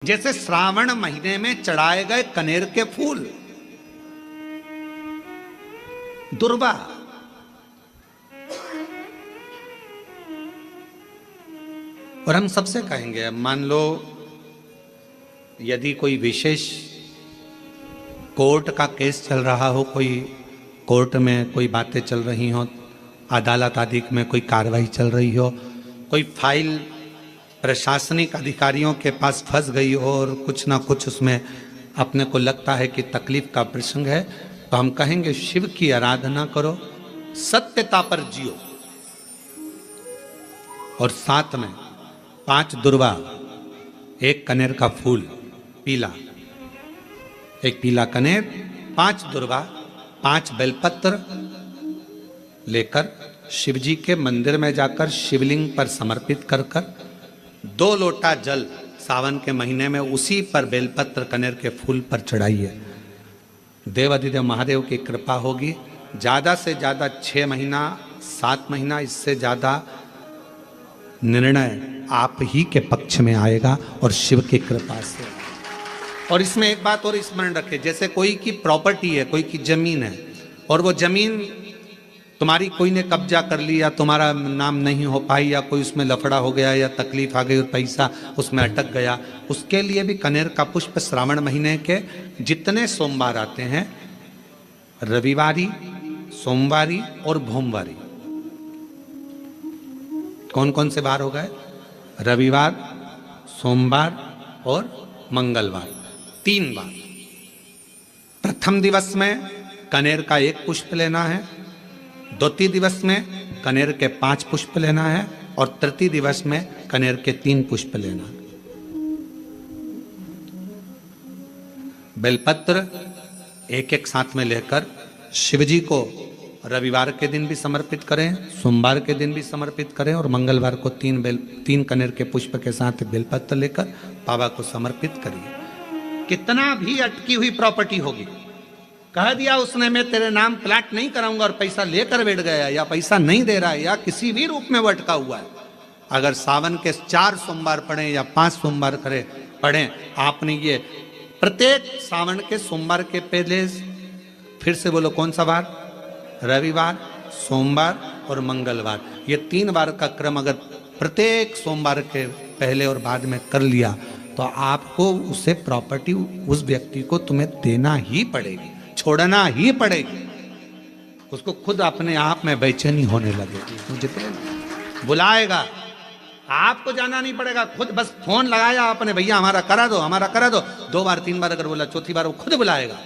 जैसे श्रावण महीने में चढ़ाए गए कनेर के फूल, दुर्वा, और हम सबसे कहेंगे, अब मान लो यदि कोई विशेष कोर्ट का केस चल रहा हो, कोई कोर्ट में कोई बातें चल रही हो, अदालत आदि में कोई कार्रवाई चल रही हो, कोई फाइल प्रशासनिक अधिकारियों के पास फंस गई हो और कुछ ना कुछ उसमें अपने को लगता है कि तकलीफ का प्रसंग है, तो हम कहेंगे शिव की आराधना करो, सत्यता पर जियो, और साथ में 5 दुर्वा, 1 कनेर का फूल पीला, 1 पीला कनेर, 5 दुर्वा, 5 बेलपत्र लेकर शिव जी के मंदिर में जाकर शिवलिंग पर समर्पित कर 2 लोटा जल सावन के महीने में उसी पर बेलपत्र कनेर के फूल पर चढ़ाइए। देवाधिदेव महादेव की कृपा होगी। ज़्यादा से ज़्यादा 6 महीना 7 महीना, इससे ज़्यादा निर्णय आप ही के पक्ष में आएगा और शिव की कृपा से। और इसमें एक बात और स्मरण रखें, जैसे कोई की प्रॉपर्टी है, कोई की जमीन है, और वो जमीन तुम्हारी कोई ने कब्जा कर लिया, तुम्हारा नाम नहीं हो पाई, या कोई उसमें लफड़ा हो गया, या तकलीफ आ गई और पैसा उसमें अटक गया, उसके लिए भी कनेर का पुष्प श्रावण महीने के जितने सोमवार आते हैं, रविवारी, सोमवारी और भोमवारी, कौन कौन से बार हो गए? रविवार, सोमवार और मंगलवार, 3 बार। प्रथम दिवस में कनेर का 1 पुष्प लेना है, द्वितीय दिवस में कनेर के 5 पुष्प लेना है, और तृतीय दिवस में कनेर के 3 पुष्प लेना है। बेलपत्र 1-1 साथ में लेकर शिव जी को रविवार के दिन भी समर्पित करें, सोमवार के दिन भी समर्पित करें, और मंगलवार को 3 कनेर के पुष्प के साथ बेलपत्र लेकर बाबा को समर्पित करिए। कितना भी अटकी हुई प्रॉपर्टी होगी, कह दिया उसने मैं तेरे नाम प्लाट नहीं कराऊंगा और पैसा लेकर बैठ गया, या पैसा नहीं दे रहा है, या किसी भी रूप में वो अटका हुआ है, अगर सावन के 4 सोमवार पढ़े या 5 सोमवार पढ़े, आपने ये प्रत्येक सावन के सोमवार के पहले, फिर से बोलो कौन सा बार? रविवार, सोमवार और मंगलवार, ये 3 बार का क्रम अगर प्रत्येक सोमवार के पहले और बाद में कर लिया, तो आपको उसे प्रॉपर्टी उस व्यक्ति को तुम्हें देना ही पड़ेगी, छोड़ना ही पड़ेगी। उसको खुद अपने आप में बेचैनी होने लगेगी, जितने बुलाएगा, आपको जाना नहीं पड़ेगा, खुद बस फोन लगाया आपने, भैया हमारा करा दो, हमारा करा दो, 2 बार 3 बार अगर बोला, चौथी बार वो खुद बुलाएगा,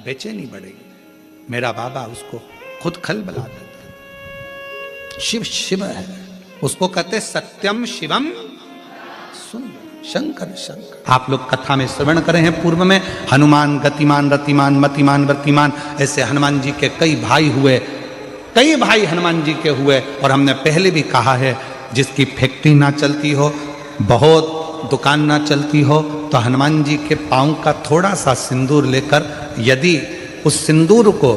बेचैनी बढ़ेगी। मेरा बाबा उसको खुद खल बुला देता। शिव शिव है, उसको कहते सत्यम शिवम सुंदर, शंकर शंकर। आप लोग कथा में श्रवण करे हैं पूर्व में, हनुमान गतिमान रतिमान मतिमान व्रतिमान, ऐसे हनुमान जी के कई भाई हुए, कई भाई हनुमान जी के हुए। और हमने पहले भी कहा है, जिसकी फैक्ट्री ना चलती हो, बहुत दुकान ना चलती हो, तो हनुमान जी के पांव का थोड़ा सा सिंदूर लेकर, यदि उस सिंदूर को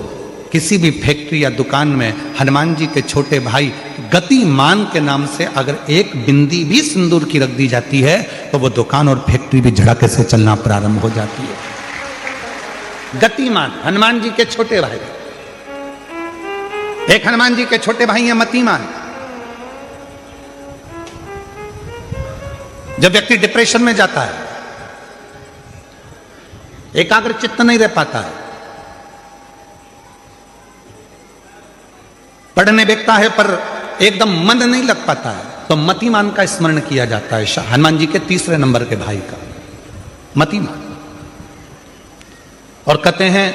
किसी भी फैक्ट्री या दुकान में हनुमान जी के छोटे भाई गतिमान के नाम से अगर 1 बिंदी भी सिंदूर की रख दी जाती है, तो वो दुकान और फैक्ट्री भी झड़के से चलना प्रारंभ हो जाती है। गतिमान हनुमान जी के छोटे भाई, एक हनुमान जी के छोटे भाई हैं मतिमान। जब व्यक्ति डिप्रेशन में जाता है, एकाग्र चित्त नहीं रह पाता है, पढ़ने बैठता है पर एकदम मन नहीं लग पाता है, तो मतिमान का स्मरण किया जाता है, हनुमान जी के 3रे नंबर के भाई का, मतिमान। और कहते हैं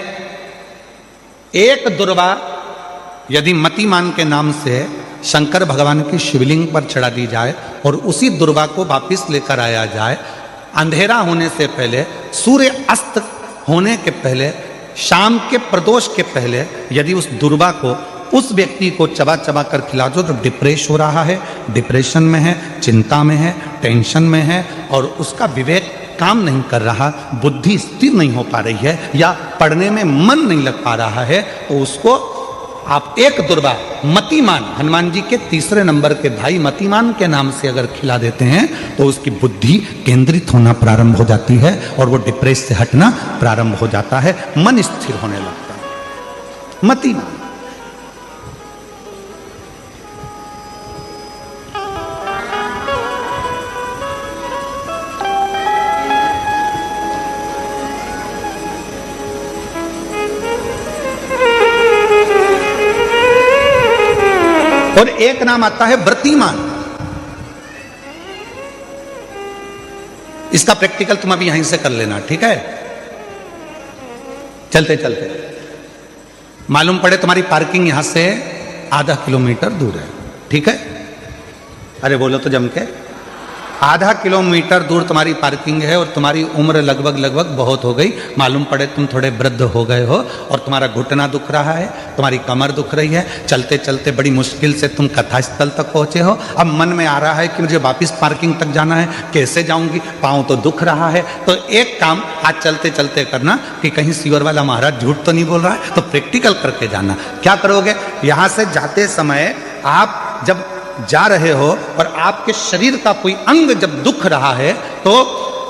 1 दुर्वा यदि मतिमान के नाम से शंकर भगवान की शिवलिंग पर चढ़ा दी जाए, और उसी दुर्वा को वापिस लेकर आया जाए, अंधेरा होने से पहले, सूर्य अस्त होने के पहले, शाम के प्रदोष के पहले, यदि उस दुर्वा को उस व्यक्ति को चबा चबा कर खिला दो, जो डिप्रेस हो रहा है, डिप्रेशन में है, चिंता में है, टेंशन में है, और उसका विवेक काम नहीं कर रहा, बुद्धि स्थिर नहीं हो पा रही है, या पढ़ने में मन नहीं लग पा रहा है, तो उसको आप एक दुर्वा मतिमान, हनुमान जी के तीसरे नंबर के भाई मतिमान के नाम से अगर खिला देते हैं तो उसकी बुद्धि केंद्रित होना प्रारंभ हो जाती है और वो डिप्रेस से हटना प्रारंभ हो जाता है, मन स्थिर होने लगता है। मतिमान। और एक नाम आता है व्रतिमान। इसका प्रैक्टिकल तुम अभी यहीं से कर लेना, ठीक है? चलते चलते मालूम पड़े तुम्हारी पार्किंग यहां से आधा किलोमीटर दूर है, ठीक है? अरे बोलो तो जम के। आधा किलोमीटर दूर तुम्हारी पार्किंग है और तुम्हारी उम्र लगभग बहुत हो गई। मालूम पड़े तुम थोड़े वृद्ध हो गए हो और तुम्हारा घुटना दुख रहा है, तुम्हारी कमर दुख रही है, चलते चलते बड़ी मुश्किल से तुम कथा स्थल तक पहुंचे हो। अब मन में आ रहा है कि मुझे वापस पार्किंग तक जाना है, कैसे जाऊंगी, पाँव तो दुख रहा है। तो एक काम आज चलते चलते करना कि कहीं सीवर वाला महाराज झूठ तो नहीं बोल रहा है, तो प्रैक्टिकल करके जाना। क्या करोगे? यहां से जाते समय आप जब जा रहे हो और आपके शरीर का कोई अंग जब दुख रहा है तो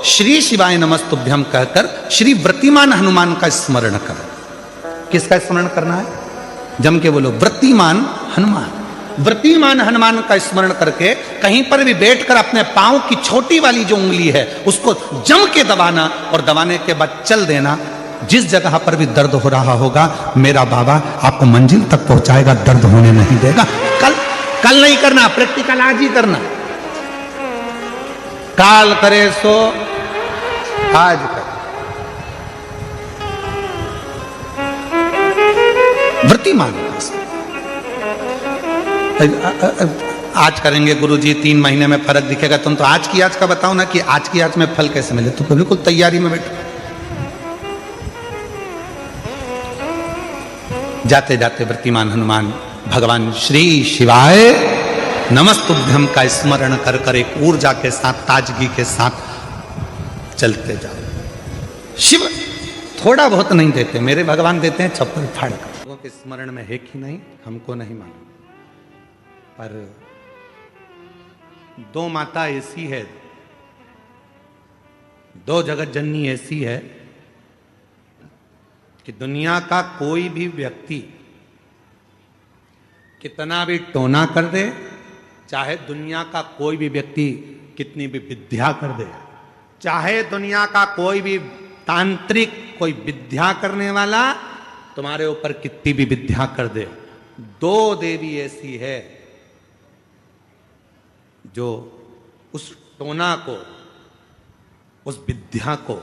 श्री शिवाय नमस्तुभ्यम कहकर श्री व्रतिमान हनुमान का स्मरण करो। किसका स्मरण करना है? जम के बोलो, व्रतिमान हनुमान। व्रतिमान हनुमान का स्मरण करके कहीं पर भी बैठकर अपने पांव की छोटी वाली जो उंगली है उसको जम के दबाना और दबाने के बाद चल देना। जिस जगह पर भी दर्द हो रहा होगा मेरा बाबा आपको मंजिल तक पहुंचाएगा, दर्द होने नहीं देगा। कल नहीं करना, प्रैक्टिकल आज ही करना। काल करे सो आज कर। व्रतिमान आज करेंगे गुरुजी, 3 महीने में फर्क दिखेगा। तुम तो आज का बताओ ना कि आज की आज में फल कैसे मिले। तो बिल्कुल तैयारी में बैठो। जाते जाते व्रतिमान हनुमान भगवान श्री शिवाय नमस्तुभ्यम का स्मरण कर कर एक ऊर्जा के साथ, ताजगी के साथ चलते जाओ। शिव थोड़ा बहुत नहीं देते, मेरे भगवान देते हैं चप्पल फाड़ कर। लोगों के स्मरण में है कि नहीं हमको नहीं मालूम, पर 2 माता ऐसी है, 2 जगत जननी ऐसी है कि दुनिया का कोई भी व्यक्ति कितना भी टोना कर दे, चाहे दुनिया का कोई भी व्यक्ति कितनी भी विद्या कर दे, चाहे दुनिया का कोई भी तांत्रिक कोई विद्या करने वाला तुम्हारे ऊपर कितनी भी विद्या कर दे, 2 देवी ऐसी है जो उस टोना को, उस विद्या को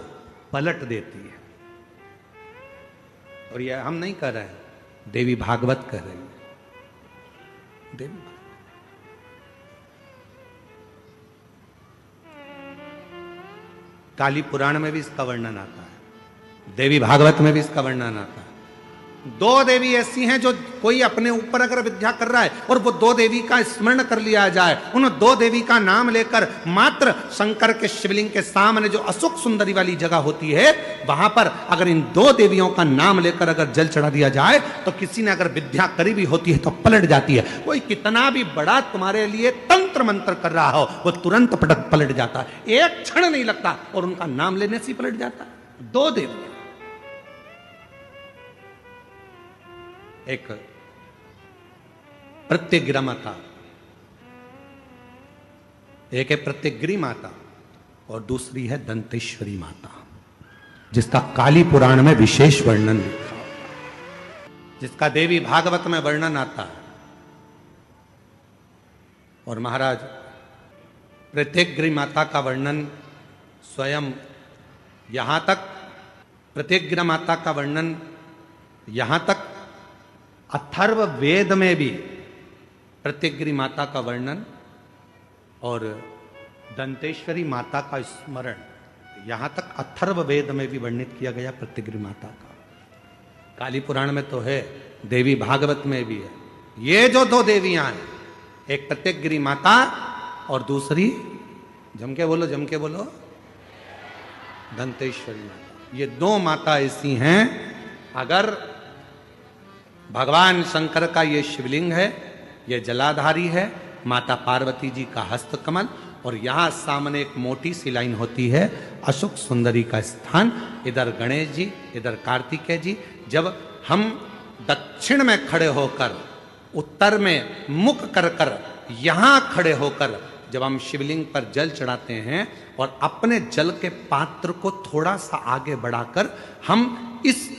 पलट देती है। और यह हम नहीं कर रहे हैं, देवी भागवत कर रही है। देवी काली पुराण में भी इसका वर्णन आता है, देवी भागवत में भी इसका वर्णन आता है। 2 देवी ऐसी हैं जो कोई अपने ऊपर अगर विद्या कर रहा है और वो 2 देवी का स्मरण कर लिया जाए, उन 2 देवी का नाम लेकर मात्र शंकर के शिवलिंग के सामने जो अशोक सुंदरी वाली जगह होती है वहां पर अगर इन 2 देवियों का नाम लेकर अगर जल चढ़ा दिया जाए तो किसी ने अगर विद्या करी भी होती है तो पलट जाती है। कोई कितना भी बड़ा तुम्हारे लिए तंत्र मंत्र कर रहा हो वो तुरंत पलट जाता है, एक क्षण नहीं लगता और उनका नाम लेने से पलट जाता है। 2 देवी, एक प्रत्यग्रा माता, एक है प्रत्यग्री माता और दूसरी है दंतेश्वरी माता, जिसका काली पुराण में विशेष वर्णन लिखा हुआ, जिसका देवी भागवत में वर्णन आता है। और महाराज प्रत्यग्री माता का वर्णन स्वयं यहां तक, प्रत्यग्रा माता का वर्णन यहां तक अथर्व वेद में भी प्रत्यग्री माता का वर्णन और दंतेश्वरी माता का स्मरण यहां तक अथर्व वेद में भी वर्णित किया गया प्रत्यग्री माता का। काली पुराण में तो है, देवी भागवत में भी है। ये जो 2 देवियां हैं, एक प्रत्यग्री माता और दूसरी जम के बोलो दंतेश्वरी माता। ये 2 माता ऐसी हैं, अगर भगवान शंकर का ये शिवलिंग है, ये जलाधारी है, माता पार्वती जी का हस्तकमल, और यहां सामने एक मोटी सी लाइन होती है अशोक सुंदरी का स्थान। इधर गणेश जी, इधर कार्तिकेय जी। जब हम दक्षिण में खड़े होकर, उत्तर में मुख कर कर, यहां खड़े होकर जब हम शिवलिंग पर जल चढ़ाते हैं और अपने जल के पात्र को थोड़ा सा आगे बढ़ाकर हम इस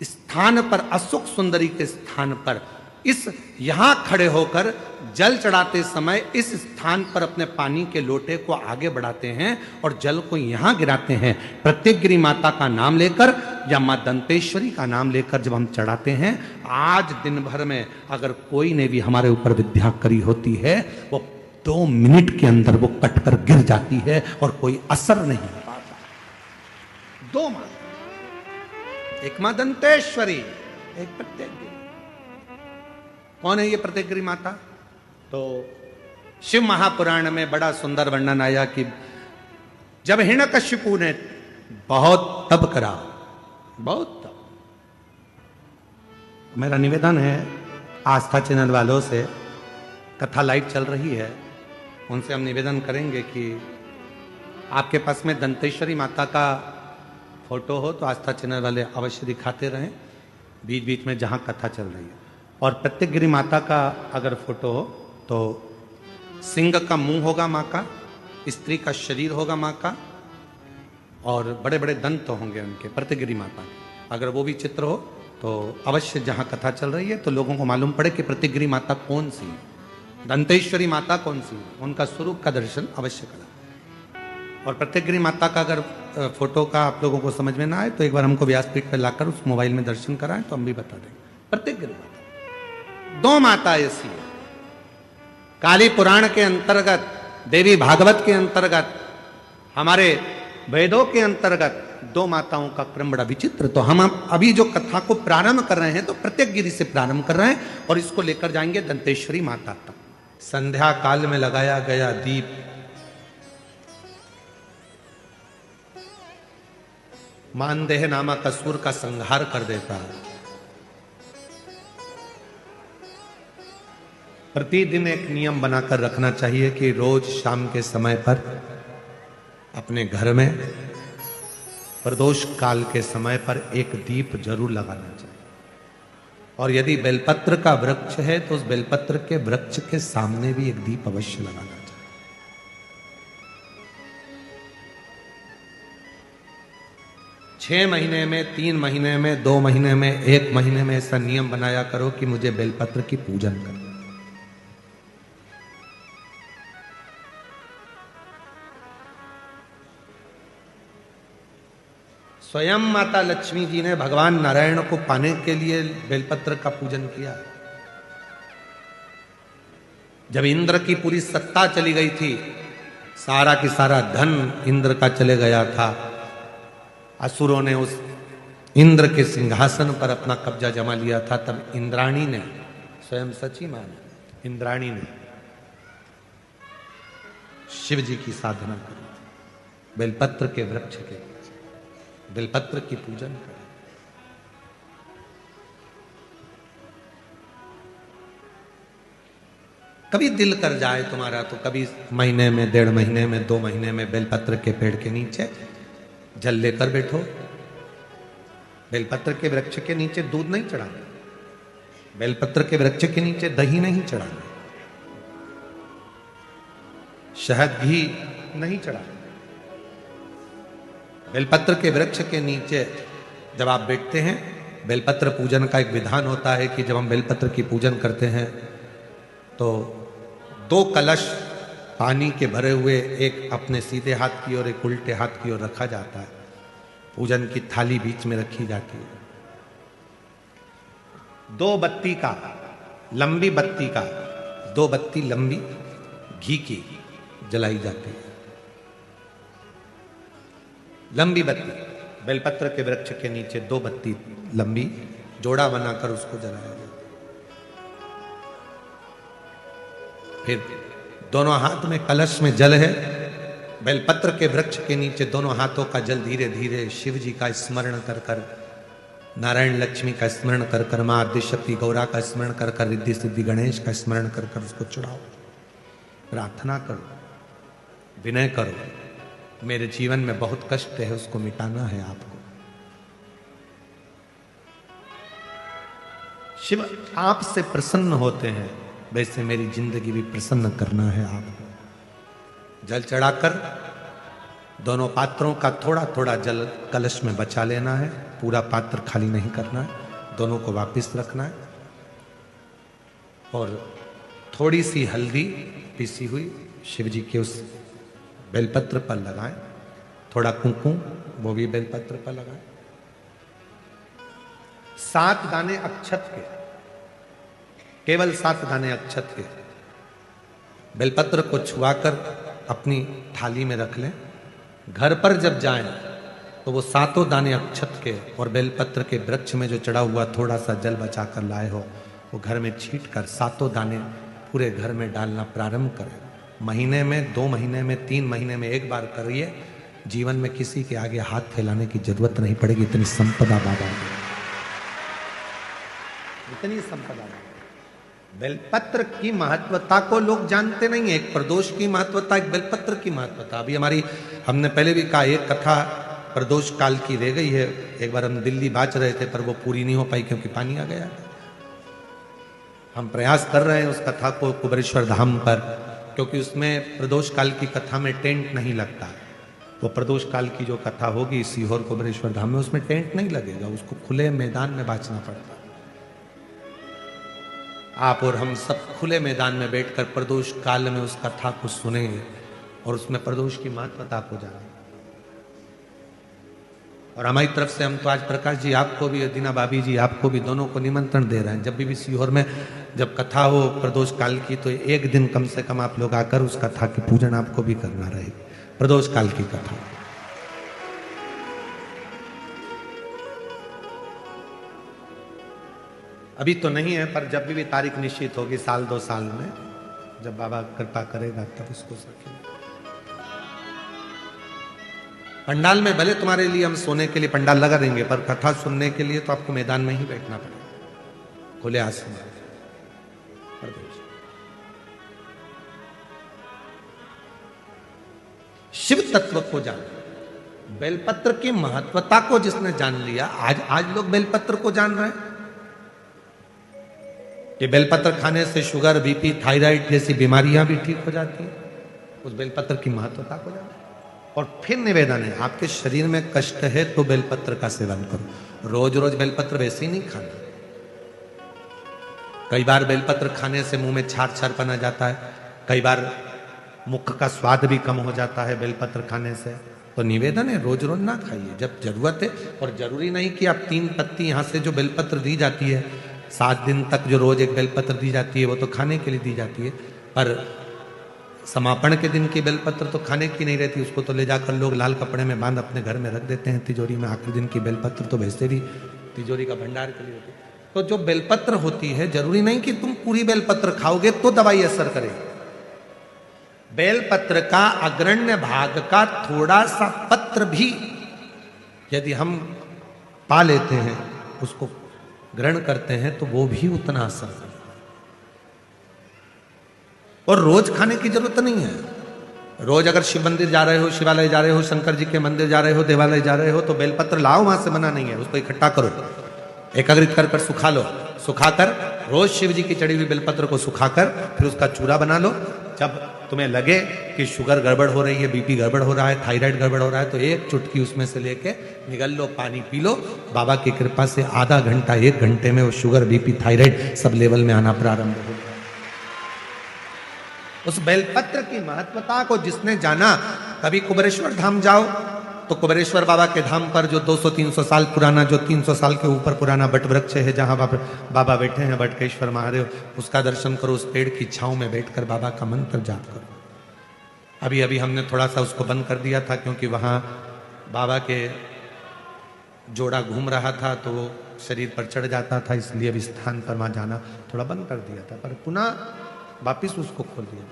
स्थान पर, अशोक सुंदरी के स्थान पर, इस यहां खड़े होकर जल चढ़ाते समय इस स्थान पर अपने पानी के लोटे को आगे बढ़ाते हैं और जल को यहां गिराते हैं। प्रत्येक गिरी माता का नाम लेकर या मां दंतेश्वरी का नाम लेकर जब हम चढ़ाते हैं, आज दिन भर में अगर कोई ने भी हमारे ऊपर विद्या करी होती है, वो 2 मिनट के अंदर वो कटकर गिर जाती है और कोई असर नहीं हो पाता। 2 मां, एक मां दंतेश्वरी, एक प्रत्येकगिरी। कौन है ये प्रत्येकगिरी माता? तो शिव महापुराण में बड़ा सुंदर वर्णन आया कि जब हिरण्यकशिपु ने बहुत तप करा, बहुत तप। मेरा निवेदन है आस्था चैनल वालों से, कथा लाइव चल रही है, उनसे हम निवेदन करेंगे कि आपके पास में दंतेश्वरी माता का फोटो हो तो आस्था चैनल वाले अवश्य दिखाते रहें बीच बीच में जहां कथा चल रही है। और प्रत्येकगिरी माता का अगर फोटो हो तो सिंह का मुंह होगा माँ का, स्त्री का शरीर होगा माँ का, और बड़े बड़े दंत होंगे उनके, प्रत्येकगिरी माता के। अगर वो भी चित्र हो तो अवश्य जहां कथा चल रही है तो लोगों को मालूम पड़े कि प्रत्येकगिरी माता कौन सी है, दंतेश्वरी माता कौन सी है, उनका स्वरूप का दर्शन अवश्य करा। और प्रत्येकगिरी माता का अगर फोटो का आप लोगों को समझ में ना आए तो एक बार हमको व्यासपीठ पर लाकर उस मोबाइल में दर्शन कराएं तो हम भी बता देंगे। प्रत्येकगिरी माता 2 माता ऐसी है। काली पुराण के अंतर्गत, देवी भागवत के अंतर्गत, हमारे वेदों के अंतर्गत 2 माताओं का क्रम बड़ा विचित्र। तो हम अभी जो कथा को प्रारंभ कर रहे हैं तो प्रत्येकगिरी से प्रारंभ कर रहे हैं और इसको लेकर जाएंगे दंतेश्वरी माता तक। संध्या काल में लगाया गया दीप मानदेह नामक असुर का संहार कर देता है। प्रतिदिन एक नियम बनाकर रखना चाहिए कि रोज शाम के समय पर अपने घर में प्रदोष काल के समय पर एक दीप जरूर लगाना चाहिए। और यदि बेलपत्र का वृक्ष है तो उस बेलपत्र के वृक्ष के सामने भी एक दीप अवश्य लगाना चाहिए। 6 महीने में, 3 महीने में, 2 महीने में, 1 महीने में ऐसा नियम बनाया करो कि मुझे बेलपत्र की पूजन करना। स्वयं माता लक्ष्मी जी ने भगवान नारायण को पाने के लिए बेलपत्र का पूजन किया। जब इंद्र की पूरी सत्ता चली गई थी, सारा की सारा धन इंद्र का चले गया था, असुरों ने उस इंद्र के सिंहासन पर अपना कब्जा जमा लिया था, तब इंद्राणी ने, स्वयं सची माने इंद्राणी ने शिव जी की साधना करी, बेलपत्र के वृक्ष के, बेलपत्र की पूजन करें। कभी दिल कर जाए तुम्हारा तो कभी महीने में, 1.5 महीने में, 2 महीने में बेलपत्र के पेड़ के नीचे जल लेकर बैठो। बेलपत्र के वृक्ष के नीचे दूध नहीं चढ़ाना, बेलपत्र के वृक्ष के नीचे दही नहीं चढ़ाना, शहद घी नहीं चढ़ाना। बेलपत्र के वृक्ष के नीचे जब आप बैठते हैं, बेलपत्र पूजन का एक विधान होता है कि जब हम बेलपत्र की पूजन करते हैं तो 2 कलश पानी के भरे हुए, एक अपने सीधे हाथ की ओर, एक उल्टे हाथ की ओर रखा जाता है। पूजन की थाली बीच में रखी जाती है। 2 बत्ती का, लंबी बत्ती का, 2 बत्ती लंबी घी की जलाई जाती है। लंबी बत्ती बेलपत्र के वृक्ष के नीचे 2 बत्ती लंबी जोड़ा बनाकर उसको जलाया जाता है। फिर दोनों हाथ में कलश में जल है, बेलपत्र के वृक्ष के नीचे दोनों हाथों का जल धीरे धीरे शिव जी का स्मरण कर कर नारायण लक्ष्मी का स्मरण कर कर, मां आदिशक्ति गौरा का स्मरण कर कर, रिद्धि सिद्धि गणेश का स्मरण कर कर उसको चढ़ाओ। प्रार्थना करो, विनय करो, मेरे जीवन में बहुत कष्ट है, उसको मिटाना है आपको। शिव आपसे प्रसन्न होते हैं, वैसे मेरी जिंदगी भी प्रसन्न करना है आपको। जल चढ़ाकर दोनों पात्रों का थोड़ा थोड़ा जल कलश में बचा लेना है, पूरा पात्र खाली नहीं करना है, दोनों को वापस रखना है। और थोड़ी सी हल्दी पीसी हुई शिव जी के उस बेलपत्र पर लगाएं, थोड़ा कुंकुम वो भी बेलपत्र पर लगाएं। 7 दाने अक्षत के, केवल 7 दाने अक्षत के बेलपत्र को छुआकर अपनी थाली में रख लें। घर पर जब जाएं तो वो 7 दाने अक्षत के और बेलपत्र के वृक्ष में जो चढ़ा हुआ थोड़ा सा जल बचा कर लाए हो, वो घर में छींट कर 7 दाने पूरे घर में डालना प्रारंभ करें। महीने में, 2 महीने में, 3 महीने में एक बार करिए, जीवन में किसी के आगे हाथ फैलाने की जरूरत नहीं पड़ेगी। इतनी संपदा बाबा, इतनी संपदा। बेलपत्र की महत्वता को लोग जानते नहीं है। एक प्रदोष की महत्वता, एक बेलपत्र की महत्वता। अभी हमने पहले भी कहा, एक कथा प्रदोष काल की रह गई है। एक बार हम दिल्ली बाच रहे थे पर वो पूरी नहीं हो पाई क्योंकि पानी आ गया। हम प्रयास कर रहे हैं उस कथा को कुबेरेश्वर धाम पर, क्योंकि उसमें प्रदोष काल की कथा में टेंट नहीं लगता। वो प्रदोष काल की जो कथा होगी सीहोर कुबेरेश्वर धाम में, उसमें टेंट नहीं लगेगा, उसको खुले मैदान में बांचना पड़ता। आप और हम सब खुले मैदान में बैठकर प्रदोष काल में उस कथा को सुनेंगे और उसमें प्रदोष की महत्वता को जानेंगे। और हमारी तरफ से हम तो आज प्रकाश जी आपको भी, दीना भाभी जी आपको भी, दोनों को निमंत्रण दे रहे हैं। जब भी सीहोर में जब कथा हो प्रदोष काल की, तो एक दिन कम से कम आप लोग आकर उस कथा की पूजन आपको भी करना रहेगी, प्रदोष काल की कथा। अभी तो नहीं है, पर जब भी तारीख निश्चित होगी, 1-2 साल में, जब बाबा कृपा करेगा तब उसको सकेंगे। पंडाल में भले तुम्हारे लिए हम सोने के लिए पंडाल लगा देंगे, पर कथा सुनने के लिए तो आपको मैदान में ही बैठना पड़ेगा, खुले आसमान। शिव तत्व को जान, बेलपत्र की महत्वता को जिसने जान लिया, आज लोग बेलपत्र को जान रहे हैं कि बेलपत्र खाने से शुगर, बीपी, थायराइड जैसी बीमारियां भी ठीक हो जाती हैं। उस बेलपत्र की महत्वता को जान। और फिर निवेदन है, आपके शरीर में कष्ट है तो बेलपत्र का सेवन करो। रोज रोज बेलपत्र वैसे ही नहीं खाना। कई बार बेलपत्र खाने से मुंह में छार छारपन आ जाता है, कई बार मुख का स्वाद भी कम हो जाता है बेलपत्र खाने से। तो निवेदन है, रोज रोज ना खाइए, जब जरूरत है। और जरूरी नहीं कि आप 3 पत्ती यहां से जो बेलपत्र दी जाती है 7 दिन तक जो रोज एक बेलपत्र दी जाती है, वो तो खाने के लिए दी जाती है। पर समापन के दिन की बेलपत्र तो खाने की नहीं रहती, उसको तो ले जाकर लोग लाल कपड़े में बांध अपने घर में रख देते हैं तिजोरी में। आखिरी दिन की बेलपत्र तो वैसे भी तिजोरी का भंडार के लिए होती है। तो जो बेलपत्र होती है, जरूरी नहीं कि तुम पूरी बेलपत्र खाओगे तो दवाई असर करेगी। बेलपत्र का अग्रण्य भाग का थोड़ा सा पत्र भी यदि हम पा लेते हैं, उसको ग्रहण करते हैं, तो वो भी उतना असर करता है। और रोज खाने की जरूरत नहीं है। रोज अगर शिव मंदिर जा रहे हो, शिवालय जा रहे हो, शंकर जी के मंदिर जा रहे हो, देवालय जा रहे हो, तो बेलपत्र लाओ, वहां से मना नहीं है। उसको इकट्ठा करो, एकाग्रित कर कर सुखा लो। सुखाकर रोज शिव जी की चढ़ी हुई बेलपत्र को सुखाकर फिर उसका चूरा बना लो। जब तुम्हें लगे कि शुगर गड़बड़ हो रही है, बीपी गड़बड़ हो रहा है, थायराइड गड़बड़ हो रहा है, तो एक चुटकी उसमें से लेके निगल लो, पानी पी लो। बाबा की कृपा से आधा घंटा, 1 घंटे में वो sugar, BP, thyroid sub level में आना प्रारंभ हो। उस बेलपत्र की महत्वता को जिसने जाना, कभी कुबेरेश्वर धाम जाओ तो कुबेरेश्वर बाबा के धाम पर जो 200-300 साल पुराना, जो 300 साल के ऊपर पुराना बट वृक्ष है, जहां बाबा बैठे हैं, बटकेश्वर महादेव, उसका दर्शन करो। उस पेड़ की छांव में बैठकर बाबा का मंत्र जाप करो। अभी अभी हमने थोड़ा सा उसको बंद कर दिया था, क्योंकि वहां बाबा के जोड़ा घूम रहा था तो वो शरीर पर चढ़ जाता था, इसलिए अब स्थान पर वहां जाना थोड़ा बंद कर दिया था, पर पुनः वापिस उसको खोल दिया।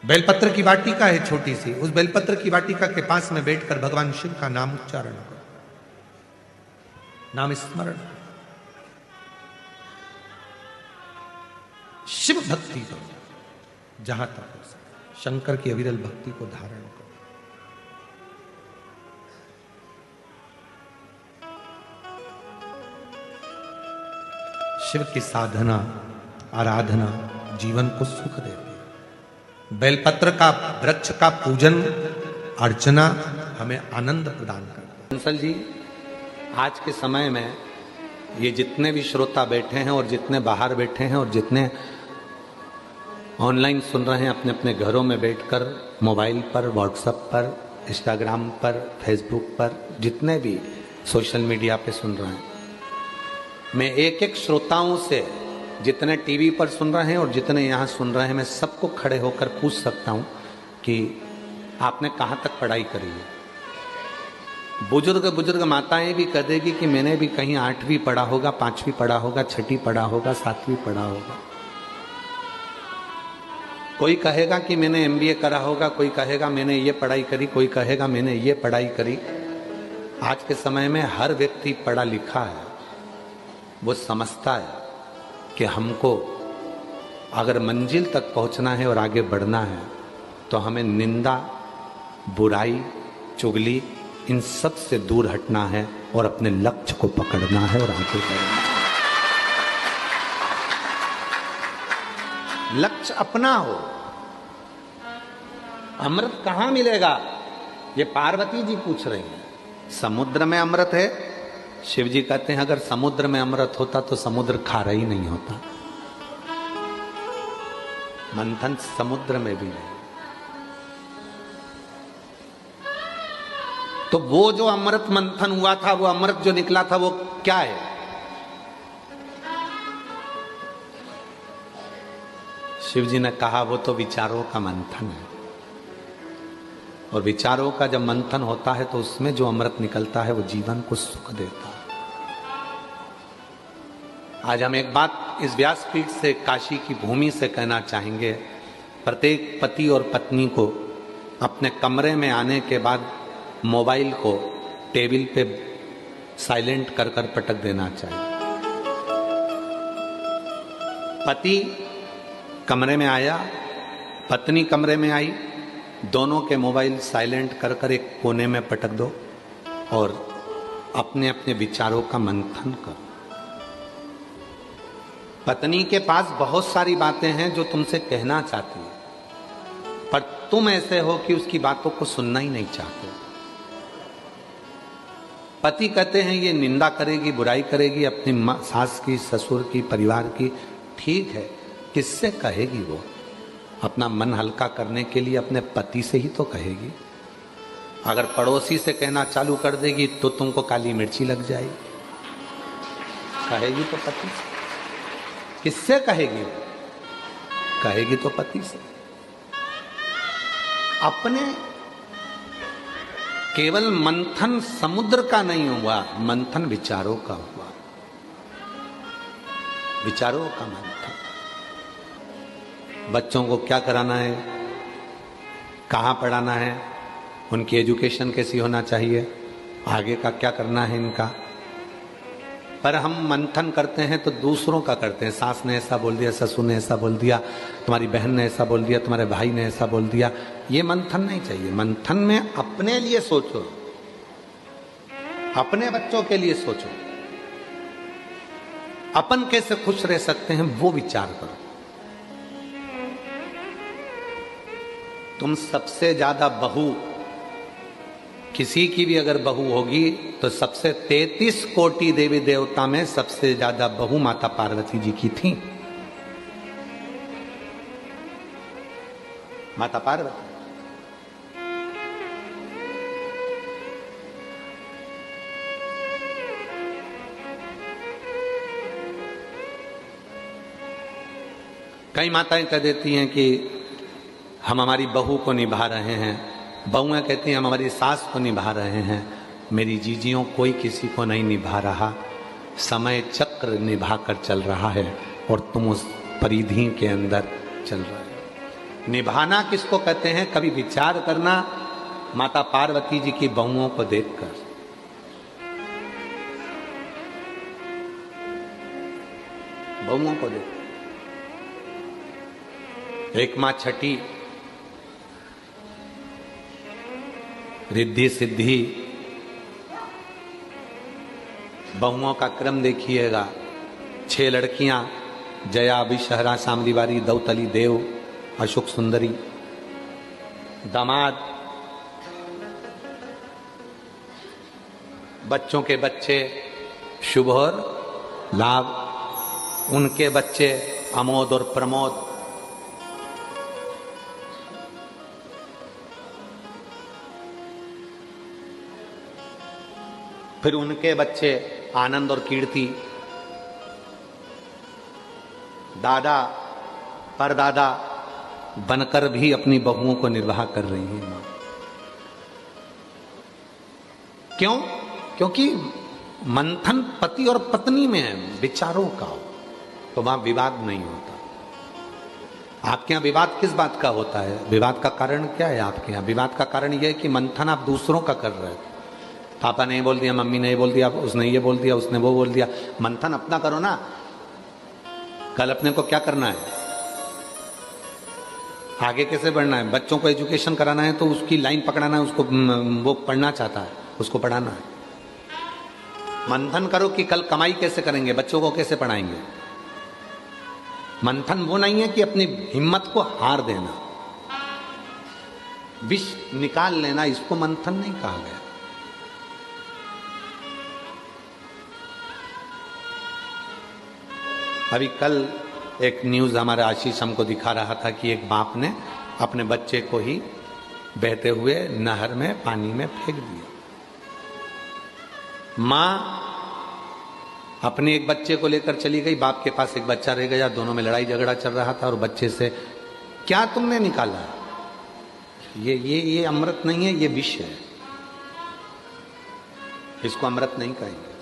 बेलपत्र की वाटिका है छोटी सी, उस बेलपत्र की वाटिका के पास में बैठकर भगवान शिव का नाम उच्चारण करो, नाम स्मरण। शिव भक्ति करो जहां तक हो सके, शंकर की अविरल भक्ति को धारण करो। शिव की साधना आराधना जीवन को सुख देती है। बेलपत्र का वृक्ष का पूजन अर्चना हमें आनंद प्रदान करता है। बंसल जी, आज के समय में ये जितने भी श्रोता बैठे हैं और जितने बाहर बैठे हैं और जितने ऑनलाइन सुन रहे हैं अपने अपने घरों में बैठकर, मोबाइल पर, व्हाट्सएप पर, इंस्टाग्राम पर, फेसबुक पर, जितने भी सोशल मीडिया पे सुन रहे हैं, मैं एक एक श्रोताओं से, जितने टीवी पर सुन रहे हैं और जितने यहाँ सुन रहे हैं, मैं सबको खड़े होकर पूछ सकता हूँ कि आपने कहाँ तक पढ़ाई करी है। बुजुर्ग माताएं भी कह देगी कि मैंने भी कहीं 8वीं पढ़ा होगा, 5वीं पढ़ा होगा, 6ठी पढ़ा होगा, 7वीं पढ़ा होगा। कोई कहेगा कि मैंने MBA करा होगा, कोई कहेगा मैंने ये पढ़ाई करी, कोई कहेगा मैंने ये पढ़ाई करी। आज के समय में हर व्यक्ति पढ़ा लिखा है, वो समझता है कि हमको अगर मंजिल तक पहुंचना है और आगे बढ़ना है तो हमें निंदा, बुराई, चुगली, इन सब से दूर हटना है और अपने लक्ष्य को पकड़ना है और आगे बढ़ना है। लक्ष्य अपना हो। अमृत कहां मिलेगा, ये पार्वती जी पूछ रही हैं। समुद्र में अमृत है। शिव जी कहते हैं अगर समुद्र में अमृत होता तो समुद्र खारा ही नहीं होता। मंथन समुद्र में भी नहीं। तो वो जो अमृत मंथन हुआ था, वो अमृत जो निकला था, वो क्या है? शिव जी ने कहा वो तो विचारों का मंथन है। और विचारों का जब मंथन होता है तो उसमें जो अमृत निकलता है वो जीवन को सुख देता है। आज हम एक बात इस व्यासपीठ से, काशी की भूमि से कहना चाहेंगे। प्रत्येक पति और पत्नी को अपने कमरे में आने के बाद मोबाइल को टेबल पे साइलेंट कर कर पटक देना चाहिए। पति कमरे में आया, पत्नी कमरे में आई, दोनों के मोबाइल साइलेंट कर कर एक कोने में पटक दो और अपने अपने विचारों का मंथन करो। पत्नी के पास बहुत सारी बातें हैं जो तुमसे कहना चाहती है, पर तुम ऐसे हो कि उसकी बातों को सुनना ही नहीं चाहते। पति कहते हैं ये निंदा करेगी, बुराई करेगी अपनी सास की, ससुर की, परिवार की। ठीक है, किससे कहेगी? वो अपना मन हल्का करने के लिए अपने पति से ही तो कहेगी। अगर पड़ोसी से कहना चालू कर देगी तो तुमको काली मिर्ची लग जाएगी। कहेगी तो पति से। किससे कहेगी? कहेगी तो पति से। अपने केवल मंथन समुद्र का नहीं हुआ, मंथन विचारों का हुआ। विचारों का मंथन। बच्चों को क्या कराना है, कहाँ पढ़ाना है, उनकी एजुकेशन कैसी होना चाहिए, आगे का क्या करना है इनका। पर हम मंथन करते हैं तो दूसरों का करते हैं। सास ने ऐसा बोल दिया, ससुर ने ऐसा बोल दिया, तुम्हारी बहन ने ऐसा बोल दिया, तुम्हारे भाई ने ऐसा बोल दिया। ये मंथन नहीं चाहिए। मंथन में अपने लिए सोचो, अपने बच्चों के लिए सोचो, अपन कैसे खुश रह सकते हैं वो विचार करो। तुम सबसे ज्यादा बहू, किसी की भी अगर बहू होगी तो सबसे 33 कोटि देवी देवता में सबसे ज्यादा बहू माता पार्वती जी की थी। माता पार्वती। कई माताएं कह देती हैं कि हम हमारी बहू को निभा रहे हैं, बहुएं कहती हैं हम हमारी सास को निभा रहे हैं। मेरी जीजियों, कोई किसी को नहीं निभा रहा, समय चक्र निभा कर चल रहा है और तुम उस परिधि के अंदर चल रहे हो। निभाना किसको कहते हैं? कभी विचार करना माता पार्वती जी की बहुओं को देखकर। बहुओं को देख, एक मां छठी रिद्धि सिद्धि बहुओं का क्रम देखिएगा। 6 लड़कियां, जया, विषहरा, शामलीवारी, दौतली, देव, अशोक सुंदरी। दामाद, बच्चों के बच्चे शुभ और लाभ, उनके बच्चे अमोद और प्रमोद। फिर उनके बच्चे आनंद और कीर्ति। दादा परदादा बनकर भी अपनी बहुओं को निर्वाह कर रही है मां। क्यों? क्योंकि मंथन पति और पत्नी में है, विचारों का, तो वहां विवाद नहीं होता। आपके यहां विवाद किस बात का होता है? विवाद का कारण क्या है आपके यहां? विवाद का कारण यह है कि मंथन आप दूसरों का कर रहे हैं। पापा ने बोल दिया, मम्मी ने बोल दिया, उसने ये बोल दिया, उसने वो बोल दिया। मंथन अपना करो ना। कल अपने को क्या करना है, आगे कैसे बढ़ना है, बच्चों को एजुकेशन कराना है तो उसकी लाइन पकड़ाना है, उसको वो पढ़ना चाहता है, उसको पढ़ाना है। मंथन करो कि कल कमाई कैसे करेंगे, बच्चों को कैसे पढ़ाएंगे। मंथन वो नहीं है कि अपनी हिम्मत को हार देना, विष निकाल लेना, इसको मंथन नहीं कहा गया। अभी कल एक न्यूज हमारे आशीष हमको दिखा रहा था कि एक बाप ने अपने बच्चे को ही बहते हुए नहर में, पानी में फेंक दिया। मां अपने एक बच्चे को लेकर चली गई, बाप के पास एक बच्चा रह गया, दोनों में लड़ाई झगड़ा चल रहा था और बच्चे से क्या तुमने निकाला, ये अमृत नहीं है, ये विष है, इसको अमृत नहीं कहेंगे।